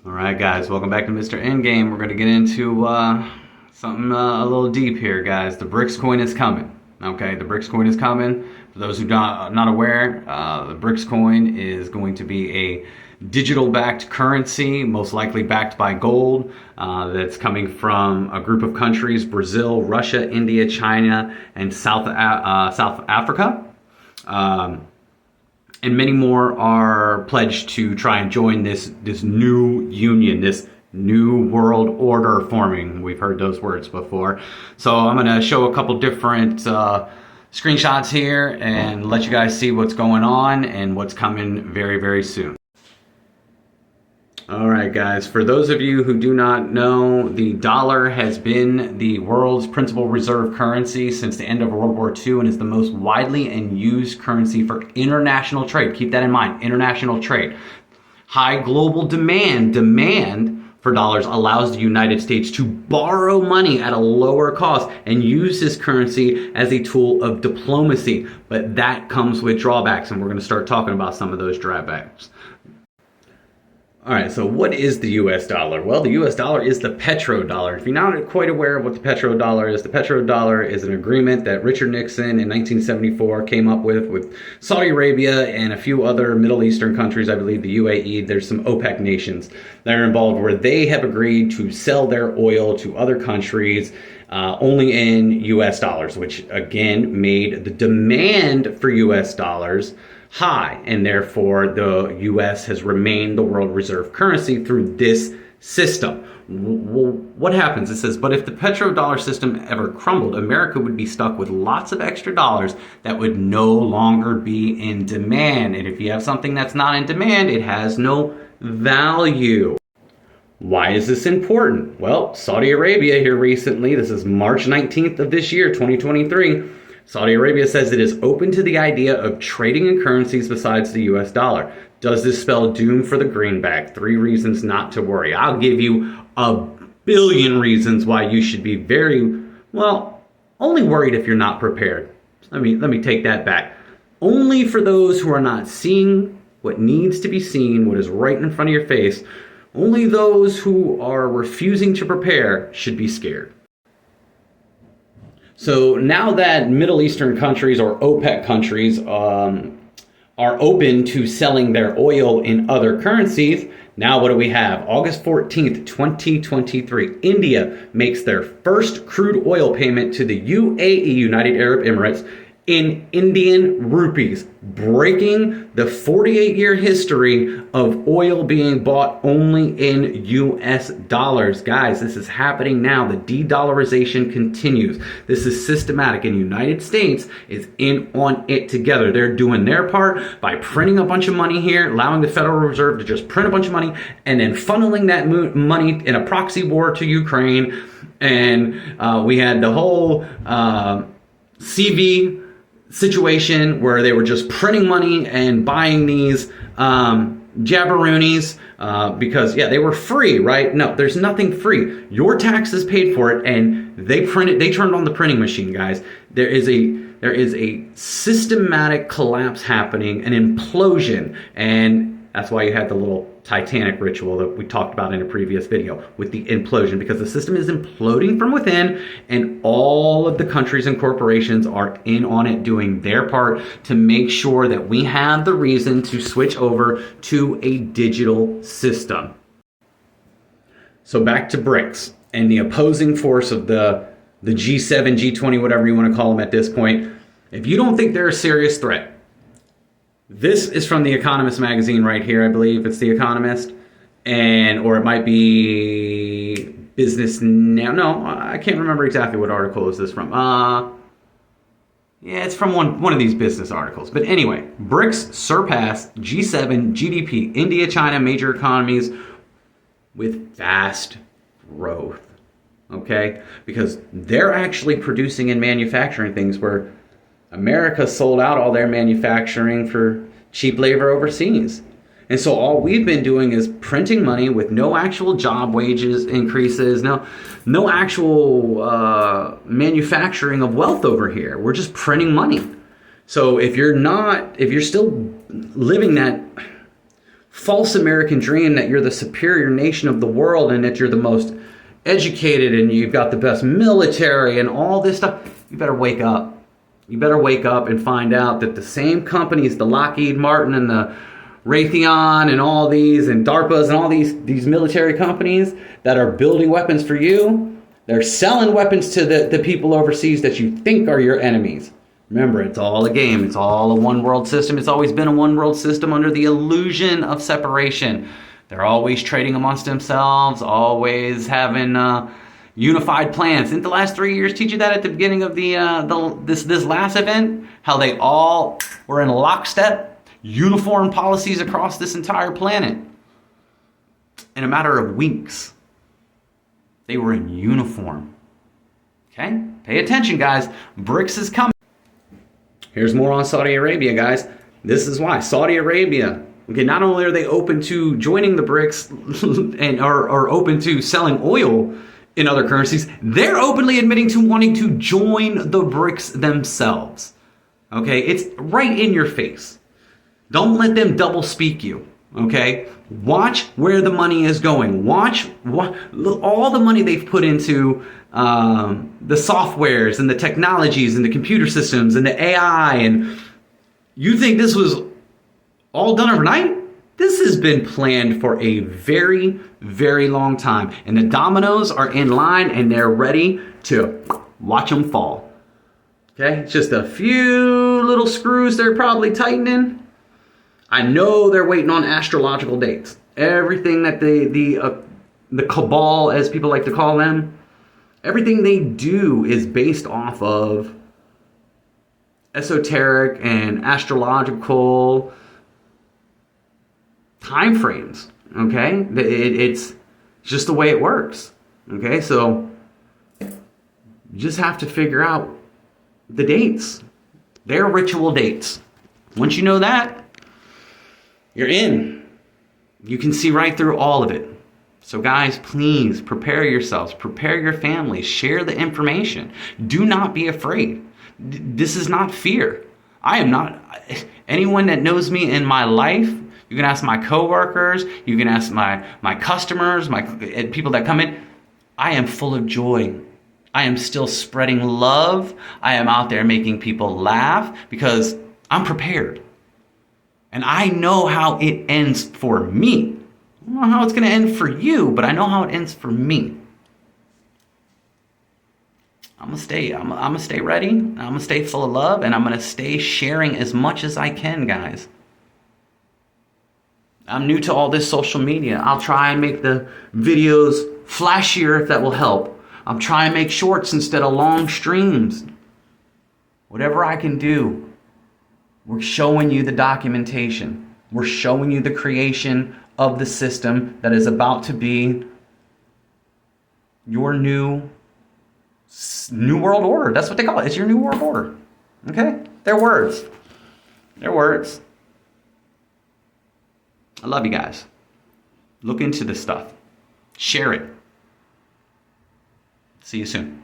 All right, guys, welcome back to Mr. Endgame. We're going to get into something a little deep here, guys. The BRICS coin is coming. Okay, the BRICS coin is coming. For those who are not aware, the BRICS coin is going to be a digital-backed currency, most likely backed by gold, that's coming from a group of countries: Brazil, Russia, India, China, and South Africa. And many more are pledged to try and join this new union, this new world order forming. We've heard those words before. So I'm going to show a couple different screenshots here and let you guys see what's going on and what's coming very, very soon. All right, guys, for those of you who do not know, the dollar has been the world's principal reserve currency since the end of World War II and is the most widely and used currency for international trade. Keep that in mind, international trade. High global demand for dollars allows the United States to borrow money at a lower cost and use this currency as a tool of diplomacy. But that comes with drawbacks, and we're going to start talking about some of those drawbacks. All right, so what is the US dollar? Well, the US dollar is the petrodollar. If you're not quite aware of what the petrodollar is, the petrodollar is an agreement that Richard Nixon in 1974 came up with Saudi Arabia and a few other Middle Eastern countries. I believe the UAE, there's some OPEC nations that are involved, where they have agreed to sell their oil to other countries only in US dollars, which again made the demand for US dollars high, and therefore the US has remained the world reserve currency through this system. What happens? It says, but if the petrodollar system ever crumbled, America would be stuck with lots of extra dollars that would no longer be in demand. And if you have something that's not in demand, it has no value. Why is this important? Well, Saudi Arabia here recently, this is March 19th of this year, 2023, Saudi Arabia says it is open to the idea of trading in currencies besides the US dollar. Does this spell doom for the greenback? 3 reasons not to worry. I'll give you a billion reasons why you should be only worried if you're not prepared. Let me take that back. Only for those who are not seeing what needs to be seen, what is right in front of your face. Only those who are refusing to prepare should be scared. So now that Middle Eastern countries, or OPEC countries, are open to selling their oil in other currencies, now what do we have? August 14th, 2023, India makes their first crude oil payment to the UAE, United Arab Emirates, in Indian rupees, breaking the 48-year history of oil being bought only in US dollars. Guys, this is happening now. The de-dollarization continues. This is systematic, and the United States is in on it together. They're doing their part by printing a bunch of money here, allowing the Federal Reserve to just print a bunch of money, and then funneling that money in a proxy war to Ukraine. And we had the whole CV situation where they were just printing money and buying these jabberoonies because they were free, right? No, there's nothing free. Your taxes paid for it, and they turned on the printing machine, guys. There is a systematic collapse happening, an implosion, and that's why you had the little Titanic ritual that we talked about in a previous video with the implosion, because the system is imploding from within, and all of the countries and corporations are in on it, doing their part to make sure that we have the reason to switch over to a digital system. So back to BRICS and the opposing force of the G7, G20, whatever you want to call them at this point. If you don't think they're a serious threat, this is from The Economist magazine right here. I believe it's The Economist, or it might be Business Now. No, I can't remember exactly what article is this from. It's from one of these business articles. But anyway, BRICS surpass G7, GDP, India, China, major economies with vast growth. Okay? Because they're actually producing and manufacturing things where America sold out all their manufacturing for cheap labor overseas. And so all we've been doing is printing money with no actual job wages increases, no actual manufacturing of wealth over here. We're just printing money. So if you're still living that false American dream that you're the superior nation of the world and that you're the most educated and you've got the best military and all this stuff, you better wake up. You better wake up and find out that the same companies, the Lockheed Martin and the Raytheon and all these, and DARPAs and all these military companies that are building weapons for you, they're selling weapons to the people overseas that you think are your enemies. Remember, it's all a game. It's all a one world system. It's always been a one world system under the illusion of separation. They're always trading amongst themselves, always having unified plans. Didn't the last 3 years teach you that at the beginning of this last event? How they all were in lockstep, uniform policies across this entire planet. In a matter of weeks, they were in uniform. Okay? Pay attention, guys. BRICS is coming. Here's more on Saudi Arabia, guys. This is why. Saudi Arabia, okay, not only are they open to joining the BRICS and are open to selling oil in other currencies, they're openly admitting to wanting to join the BRICS themselves. Okay, it's right in your face. Don't let them double speak you. Okay, watch where the money is going. Watch all the money they've put into the softwares and the technologies and the computer systems and the AI. And you think this was all done overnight? This has been planned for a very, very long time. And the dominoes are in line and they're ready to watch them fall. Okay, just a few little screws they're probably tightening. I know they're waiting on astrological dates. Everything that the cabal, as people like to call them, everything they do is based off of esoteric and astrological time frames. Okay, it's just the way it works. Okay, so you just have to figure out the dates. They're ritual dates. Once you know that, you're in. You can see right through all of it. So guys, please prepare yourselves, prepare your families, share the information. Do not be afraid. This is not fear. I am not. Anyone that knows me in my life, you can ask my coworkers, you can ask my customers, my people that come in. I am full of joy. I am still spreading love. I am out there making people laugh because I'm prepared. And I know how it ends for me. I don't know how it's going to end for you, but I know how it ends for me. I'm going to stay ready. I'm going to stay full of love, and I'm going to stay sharing as much as I can, guys. I'm new to all this social media. I'll try and make the videos flashier if that will help. I'll try and make shorts instead of long streams. Whatever I can do. We're showing you the documentation. We're showing you the creation of the system that is about to be your new world order. That's what they call it. It's your new world order. Okay? They're words. They're words. I love you guys. Look into this stuff. Share it. See you soon.